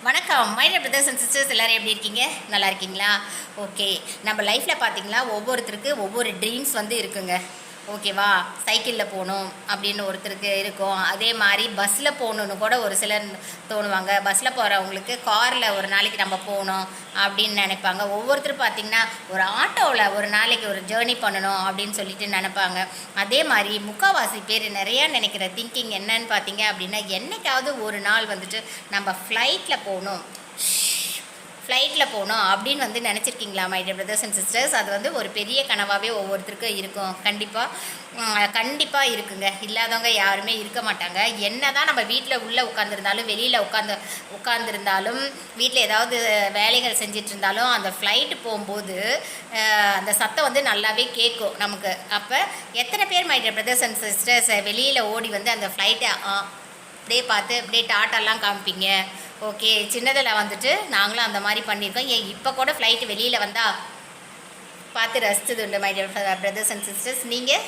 வணக்கம் my dear brothers and sisters, எல்லோரும் எப்படி இருக்கீங்க? நல்லா இருக்கீங்களா? ஓகே, நம்ம லைஃப்பில் பார்த்தீங்களா ஒவ்வொருத்தருக்கு ஒவ்வொரு ட்ரீம்ஸ் இருக்குங்க. ஓகேவா? சைக்கிளில் போகணும் அப்படின்னு ஒருத்தருக்கு இருக்கும். அதே மாதிரி பஸ்ஸில் போகணுன்னு கூட ஒரு சிலர் தோணுவாங்க. பஸ்ஸில் போகிறவங்களுக்கு காரில் ஒரு நாளைக்கு நம்ம போகணும் அப்படின்னு நினைப்பாங்க. ஒவ்வொருத்தரும் பார்த்திங்கன்னா ஒரு ஆட்டோவில் ஒரு நாளைக்கு ஒரு ஜேர்னி பண்ணணும் அப்படின்னு சொல்லிட்டு நினைப்பாங்க. அதே மாதிரி முக்கால்வாசி பேர் நிறையா நினைக்கிற திங்கிங் என்னன்னு பார்த்தீங்க அப்படின்னா, என்றைக்காவது ஒரு நாள் நம்ம ஃப்ளைட்டில் போகணும் அப்படின்னு நினச்சிருக்கீங்களா my dear brothers and sisters? அது ஒரு பெரிய கனவாகவே ஒவ்வொருத்தருக்கும் இருக்கும். கண்டிப்பாக இருக்குங்க. இல்லாதவங்க யாருமே இருக்க மாட்டாங்க. என்ன தான் நம்ம வீட்டில் உள்ளே உட்காந்துருந்தாலும், வெளியில் உட்காந்துருந்தாலும், வீட்டில் ஏதாவது வேலைகள் செஞ்சிட்டு இருந்தாலும், அந்த ஃப்ளைட்டு போகும்போது அந்த சத்தம் நல்லாவே கேட்கும் நமக்கு. அப்போ எத்தனை பேர் my dear brothers and sisters வெளியில் ஓடி அந்த ஃப்ளைட்டை அப்படியே பார்த்து அப்படியே டாட்டெல்லாம் காமிப்பீங்க? ஓகே, சின்னதில் நாங்களும் அந்த மாதிரி பண்ணியிருக்கோம். இப்போ கூட ஃப்ளைட்டு வெளியில் வந்தால் பார்த்து ரசித்தது உண்டு my dear brothers and sisters. நீங்கள்